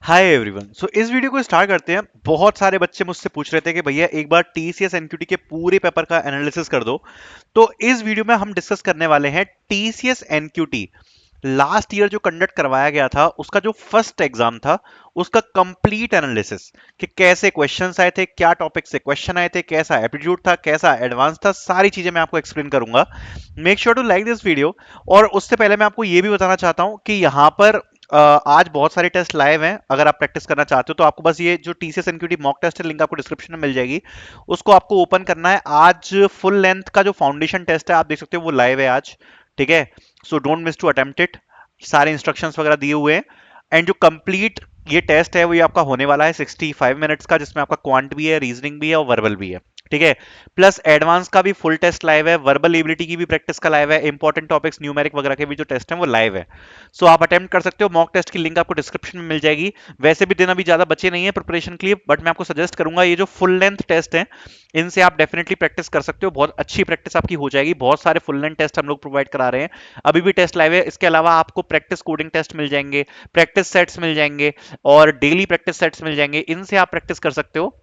Hi everyone. सो इस video को start करते हैं। बहुत सारे बच्चे मुझसे पूछ रहे थे कि भैया एक बार टीसीएस एनक्यूटी के पूरे पेपर का एनालिसिस कर दो। तो इस वीडियो में हम डिस्कस करने वाले हैं टीसीएस एनक्यूटी लास्ट ईयर जो कंडक्ट करवाया गया था, उसका जो फर्स्ट एग्जाम था, उसका कंप्लीट एनालिसिस कि कैसे क्वेश्चंस आए थे, क्या टॉपिक से क्वेश्चन आए थे, कैसा एप्टीट्यूड था, कैसा एडवांस था, सारी चीजें मैं आपको एक्सप्लेन करूंगा। Make sure to like this video. और उससे पहले मैं आपको ये भी बताना चाहता हूं कि यहाँ पर आज बहुत सारे टेस्ट लाइव हैं। अगर आप प्रैक्टिस करना चाहते हो तो आपको बस ये जो टीसीएस एनक्यूटी मॉक टेस्ट है, लिंक आपको डिस्क्रिप्शन में मिल जाएगी, उसको आपको ओपन करना है। आज फुल लेंथ का जो फाउंडेशन टेस्ट है, आप देख सकते हो वो लाइव है आज। ठीक है, so don't miss to attempt it. सारे इंस्ट्रक्शंस वगैरह दिए हुए हैं। एंड जो कंप्लीट ये टेस्ट है वो ये आपका होने वाला है 65 मिनट्स का, जिसमें आपका क्वांट भी है, रीजनिंग भी है और वर्बल भी है। ठीक है, प्लस एडवांस का भी फुल टेस्ट लाइव है, वर्बल एबिलिटी की भी प्रैक्टिस का लाइव है, इंपॉर्टेंट टॉपिक्स न्यूमेरिक वगैरह के भी जो टेस्ट हैं वो लाइव है। सो आप अटेम्प्ट कर सकते हो। मॉक टेस्ट की लिंक आपको डिस्क्रिप्शन में मिल जाएगी। वैसे भी दिन अभी ज्यादा बचे नहीं है प्रिपरेशन के लिए, बट मैं आपको सजेस्ट करूंगा ये जो फुल लेंथ टेस्ट है, इनसे आप डेफिनेटली प्रैक्टिस कर सकते हो। बहुत अच्छी प्रैक्टिस आपकी हो जाएगी। बहुत सारे फुल लेंथ टेस्ट हम लोग प्रोवाइड करा रहे हैं, अभी भी टेस्ट लाइव है। इसके अलावा आपको प्रैक्टिस कोडिंग टेस्ट मिल जाएंगे, प्रैक्टिस सेट्स मिल जाएंगे और डेली प्रैक्टिस सेट्स मिल जाएंगे। इनसे आप प्रैक्टिस कर सकते हो,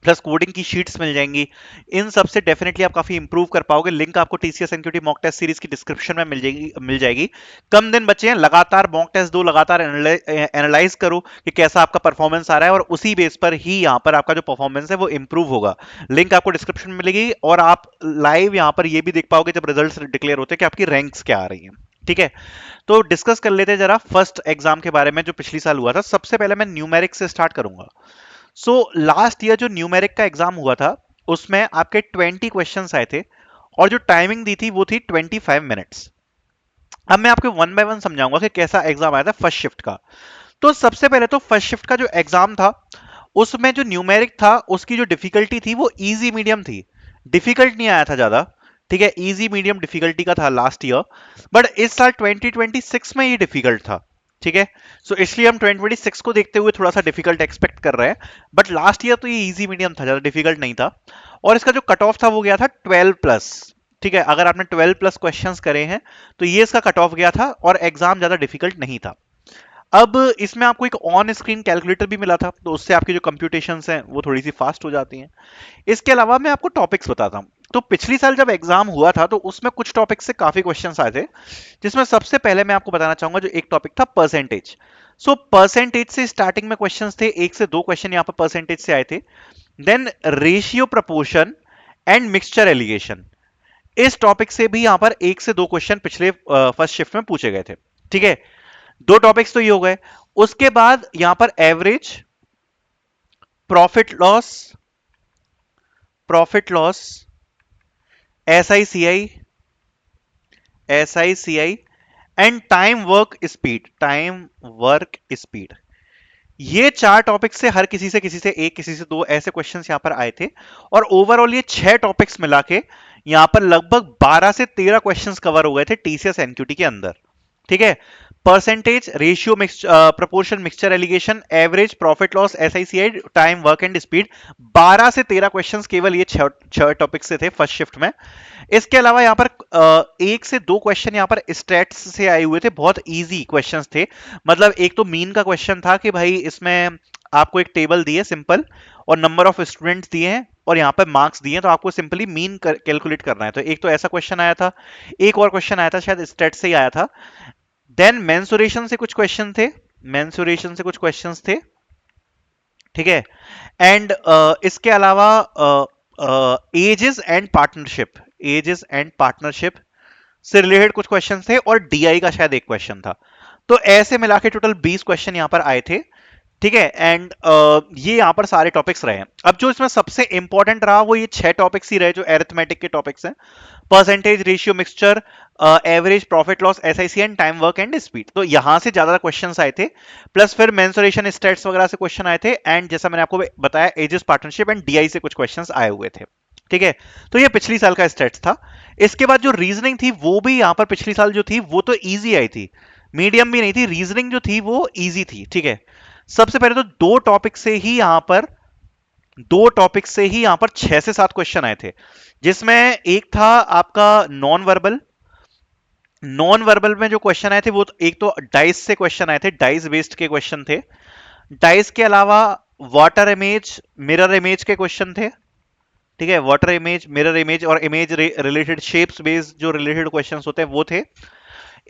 प्लस कोडिंग की शीट्स मिल जाएंगी। इन सब से डेफिनेटली आप काफी इंप्रूव कर पाओगे। लिंक आपको TCS NQT mock test series की डिस्क्रिप्शन में मिल जाएगी। कम दिन बचे हैं, लगातार मॉक टेस्ट दो, लगातार एनालाइज करो कि कैसा आपका परफॉर्मेंस आ रहा है, और उसी बेस पर ही यहाँ पर आपका जो परफॉर्मेंस है वो इंप्रूव होगा। लिंक आपको डिस्क्रिप्शन में मिलेगी और आप लाइव यहाँ पर ये भी देख पाओगे जब रिजल्ट डिक्लेयर होते हैं कि आपकी रैंक्स क्या आ रही है। ठीक है, तो डिस्कस कर लेते हैं जरा फर्स्ट एग्जाम के बारे में जो पिछली साल हुआ था। सबसे पहले मैं न्यूमेरिक से स्टार्ट करूंगा। सो लास्ट ईयर जो न्यूमेरिक का एग्जाम हुआ था, उसमें आपके 20 क्वेश्चंस आए थे और जो टाइमिंग दी थी वो थी 25 मिनट्स। अब मैं आपको वन बाय वन समझाऊंगा कि कैसा एग्जाम आया था फर्स्ट शिफ्ट का। तो सबसे पहले तो फर्स्ट शिफ्ट का जो एग्जाम था, उसमें जो न्यूमेरिक था उसकी जो डिफिकल्टी थी वो इजी मीडियम थी। डिफिकल्ट नहीं आया था ज्यादा। ठीक है, इजी मीडियम डिफिकल्टी का था लास्ट ईयर, बट इस साल 2026 में ये डिफिकल्ट था। ठीक है, सो इसलिए हम 2026 को देखते हुए थोड़ा सा डिफिकल्ट एक्सपेक्ट कर रहे हैं। बट लास्ट ईयर तो ये इजी मीडियम था, ज्यादा डिफिकल्ट नहीं था। और इसका जो कट ऑफ था वो गया था 12 प्लस। ठीक है, अगर आपने 12 प्लस क्वेश्चंस करे हैं तो ये इसका कट ऑफ गया था और एग्जाम ज्यादा डिफिकल्ट नहीं था। अब इसमें आपको एक ऑन स्क्रीन कैलकुलेटर भी मिला था, तो उससे आपकी जो कंप्यूटेशंस हैं वो थोड़ी सी फास्ट हो जाती हैं। इसके अलावा मैं आपको टॉपिक्स बताता हूं। तो पिछली साल जब एग्जाम हुआ था तो उसमें कुछ टॉपिक से काफी क्वेश्चंस आए थे, जिसमें सबसे पहले मैं आपको बताना चाहूंगा जो एक टॉपिक था परसेंटेज। सो परसेंटेज से स्टार्टिंग में क्वेश्चंस थे, एक से दो क्वेश्चन यहाँ पर परसेंटेज से आए थे। Then ratio proportion and mixture alligation, इस टॉपिक से भी यहां पर एक से दो क्वेश्चन पिछले फर्स्ट शिफ्ट में पूछे गए थे। ठीक है, दो टॉपिक्स तो ये हो गए। उसके बाद यहां पर average, profit loss, profit loss, S I C I, S I C I and time work speed, time work speed, ये चार टॉपिक से हर किसी से एक, किसी से दो ऐसे क्वेश्चंस यहां पर आए थे। और ओवरऑल ये छह टॉपिक्स मिला के यहां पर लगभग 12 से 13 क्वेश्चंस कवर हो गए थे टीसीएस एनक्यूटी के अंदर। ठीक है, percentage, ratio, proportion, mixture alligation, average, profit loss, S I C I, time work and speed, 12 से 13 क्वेश्चंस केवल ये छह टॉपिक से थे फर्स्ट शिफ्ट में। इसके अलावा यहाँ पर एक से दो क्वेश्चन यहाँ पर स्टैट्स से आए हुए थे, बहुत इजी क्वेश्चंस थे। मतलब एक तो मीन का क्वेश्चन था कि भाई इसमें आपको एक टेबल दी है सिंपल, और नंबर ऑफ स्टूडेंट्स दिए हैं और यहाँ पर मार्क्स दिए हैं, तो आपको सिंपली मीन कैलकुलेट करना है। तो एक तो ऐसा क्वेश्चन आया था। एक और क्वेश्चन आया था, शायद स्टेट से ही आया था। देन मेंसुरेशन से कुछ क्वेश्चन थे, मेंसुरेशन से कुछ क्वेश्चंस थे। ठीक है, एंड इसके अलावा ages and partnership, ages and partnership से रिलेटेड कुछ क्वेश्चन थे, और डीआई का शायद एक क्वेश्चन था। तो ऐसे मिला के टोटल 20 क्वेश्चन यहां पर आए थे। ठीक है, एंड ये यहां पर सारे टॉपिक्स रहे हैं। अब जो इसमें सबसे इंपॉर्टेंट रहा वो ये छह टॉपिक्स ही रहे जो एरिथमेटिक के टॉपिक्स हैं: percentage, ratio, mixture, average, profit loss, SIC and time work and speed. तो यहां से ज्यादा क्वेश्चंस आए थे, प्लस फिर मेंसुरेशन, स्टेट्स वगैरह से क्वेश्चन आए थे, एंड जैसा मैंने आपको बताया एजेस, पार्टनरशिप एंड डीआई से कुछ क्वेश्चंस आए हुए थे। ठीक है, तो ये पिछली साल का स्टेट्स था। इसके बाद जो रीजनिंग थी वो भी यहां पर पिछली साल जो थी वो तो इजी आई थी, मीडियम भी नहीं थी, रीजनिंग जो थी वो इजी थी। ठीक है, सबसे पहले तो दो टॉपिक से ही यहां पर 6 से 7 क्वेश्चन आए थे, जिसमें एक था आपका नॉन वर्बल। नॉन वर्बल में जो क्वेश्चन आए थे वो एक तो डाइस से क्वेश्चन आए थे, डाइस बेस्ड के क्वेश्चन थे। डाइस के अलावा वाटर इमेज, मिरर इमेज के क्वेश्चन थे। ठीक है, वाटर इमेज, मिरर इमेज और इमेज रिलेटेड शेप्स बेस्ड जो रिलेटेड क्वेश्चंस होते हैं वो थे।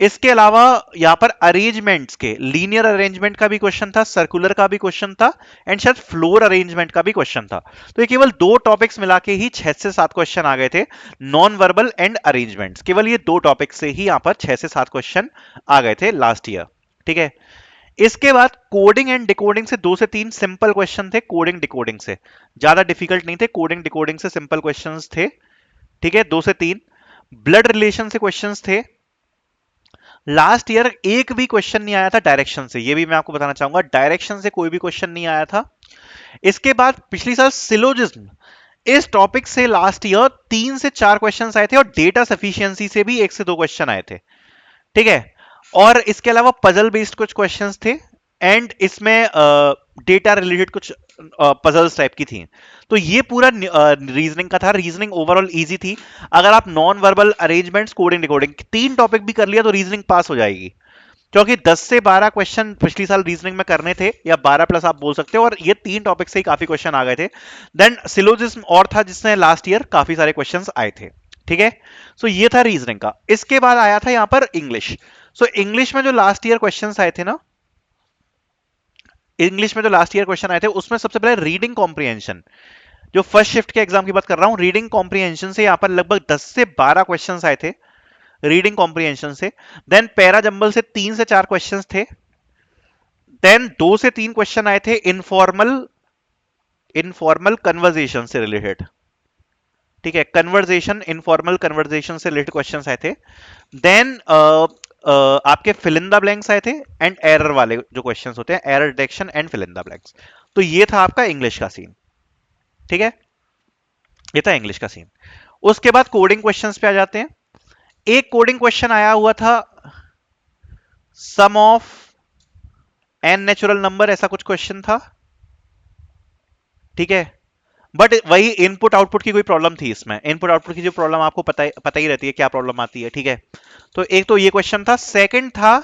इसके अलावा यहां पर अरेंजमेंट्स के, लीनियर अरेंजमेंट का भी क्वेश्चन था, सर्कुलर का भी क्वेश्चन था, एंड शायद फ्लोर अरेंजमेंट का भी क्वेश्चन था। तो ये केवल दो टॉपिक्स मिला के ही 6 से 7 क्वेश्चन आ गए थे, नॉन वर्बल एंड अरेंजमेंट्स, केवल ये दो टॉपिक से ही यहां पर 6 से 7 क्वेश्चन आ गए थे लास्ट ईयर। ठीक है, इसके बाद कोडिंग एंड डिकोडिंग से 2 से 3 सिंपल क्वेश्चन थे, कोडिंग डिकोडिंग से ज्यादा डिफिकल्ट नहीं थे, कोडिंग डिकोडिंग से सिंपल क्वेश्चंस थे। ठीक है, 2 से 3 ब्लड रिलेशन से क्वेश्चंस थे। लास्ट ईयर एक भी क्वेश्चन नहीं आया था डायरेक्शन से, ये भी मैं आपको बताना चाहूंगा, डायरेक्शन से कोई भी क्वेश्चन नहीं आया था। इसके बाद पिछली साल सिलोजिज्म, इस टॉपिक से लास्ट ईयर 3 से 4 क्वेश्चन आए थे, और डेटा सफिशियंसी से भी 1 से 2 क्वेश्चन आए थे। ठीक है, और इसके अलावा पजल बेस्ड कुछ क्वेश्चंस थे, एंड इसमें डेटा रिलेटेड कुछ पजल्स टाइप की थी। तो ये पूरा रीजनिंग का था। रीजनिंग ओवरऑल इजी थी। अगर आप non verbal, arrangements, coding decoding 3 topic भी कर लिया तो रीजनिंग पास हो जाएगी, क्योंकि 10 से 12 क्वेश्चन पिछली साल रीजनिंग में करने थे, या 12 प्लस आप बोल सकते हो, और ये 3 टॉपिक से ही काफी क्वेश्चन आ गए थे। देन सिलोजिज्म और था जिसने लास्ट ईयर काफी सारे क्वेश्चंस आए थे। ठीक है, सो ये था रीजनिंग का। इसके बाद आया था यहां पर इंग्लिश। सो इंग्लिश में जो लास्ट ईयर क्वेश्चंस आए थे ना, इंग्लिश में जो लास्ट ईयर क्वेश्चन आए थे उसमें सबसे पहले रीडिंग कॉम्प्रिहेंशन, जो फर्स्ट शिफ्ट के एग्जाम की बात कर रहा हूं, रीडिंग कॉम्प्रिहेंशन से यहां पर लगभग 10 से 12 क्वेश्चंस आए थे रीडिंग कॉम्प्रिहेंशन से। देन पैरा जंबल से 3 से 4 क्वेश्चंस थे। देन 2 से 3 क्वेश्चन आए थे इनफॉर्मल इनफॉर्मल कन्वर्जेशन से रिलेटेड। ठीक है, कन्वर्जेशन, इनफॉर्मल कन्वर्जेशन से रिलेटेड क्वेश्चंस आए थे। देन आपके फिल इन द ब्लैंक्स आए थे, एंड एरर वाले जो क्वेश्चंस होते हैं, error detection and fill in the blanks. तो ये था आपका इंग्लिश का सीन। ठीक है, ये था इंग्लिश का सीन। उसके बाद कोडिंग क्वेश्चंस पे आ जाते हैं। एक कोडिंग क्वेश्चन आया हुआ था, सम ऑफ एन नेचुरल नंबर, ऐसा कुछ क्वेश्चन था। ठीक है, बट वही इनपुट आउटपुट की कोई प्रॉब्लम थी इसमें। इनपुट आउटपुट की जो प्रॉब्लम आपको पता ही रहती है क्या प्रॉब्लम आती है। ठीक है, तो एक तो ये क्वेश्चन था। सेकंड था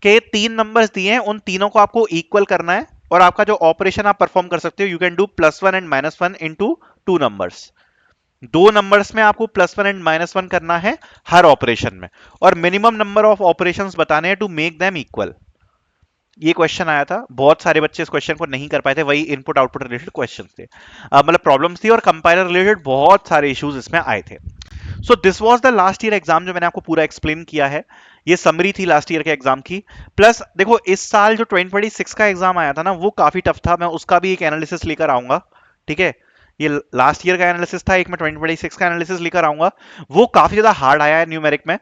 कि 3 नंबर्स दिए हैं, उन तीनों को आपको इक्वल करना है, और आपका जो ऑपरेशन आप परफॉर्म कर सकते हो, you can do +1 and -1 into 2 numbers. 2 numbers में आपको +1 एंड -1 करना है हर ऑपरेशन में, और मिनिमम नंबर ऑफ ऑपरेशंस बताने हैं टू मेक देम इक्वल। ये क्वेश्चन आया था, बहुत सारे बच्चे इस क्वेश्चन को नहीं कर पाए थे, वही इनपुट आउटपुट रिलेटेड क्वेश्चन थे, मतलब प्रॉब्लम्स थी, और कंपाइलर रिलेटेड बहुत सारे इश्यूज इसमें आए थे। So this was the last year exam जो मैंने आपको पूरा एक्सप्लेन किया है। ये समरी थी लास्ट ईयर के एग्जाम की। प्लस देखो, इस साल जो 2026 का एग्जाम आया था ना, वो काफी टफ था, मैं उसका भी एक एनालिसिस लेकर आऊंगा। ठीक है, ये लास्ट ईयर का एनालिसिस था, एक मैं 2026 का एनालिसिस लेकर आऊंगा। वो काफी ज्यादा हार्ड आया है न्यूमेरिक में।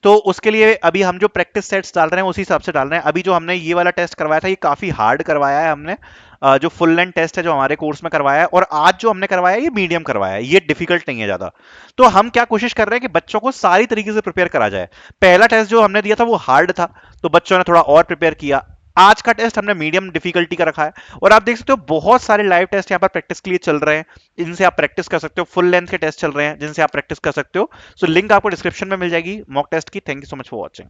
तो उसके लिए अभी हम जो प्रैक्टिस सेट्स डाल रहे हैं उसी हिसाब से डाल रहे हैं। अभी जो हमने ये वाला टेस्ट करवाया था, ये काफी हार्ड करवाया है हमने। जो फुल लेंथ टेस्ट है जो हमारे कोर्स में करवाया है, और आज जो हमने करवाया है ये मीडियम करवाया है, ये डिफिकल्ट नहीं है ज्यादा। तो हम क्या कोशिश कर रहे हैं कि बच्चों को सारी तरीके से प्रिपेयर करा जाए। पहला टेस्ट जो हमने दिया था वो हार्ड था, तो बच्चों ने थोड़ा और प्रिपेयर किया। आज का टेस्ट हमने मीडियम डिफिकल्टी का रखा है, और आप देख सकते हो बहुत सारे लाइव टेस्ट यहाँ पर प्रैक्टिस के लिए चल रहे हैं, जिनसे आप प्रैक्टिस कर सकते हो। फुल लेंथ के टेस्ट चल रहे हैं जिनसे आप प्रैक्टिस कर सकते हो। सो लिंक आपको डिस्क्रिप्शन में मिल जाएगी मॉक टेस्ट की। Thank you so much for watching.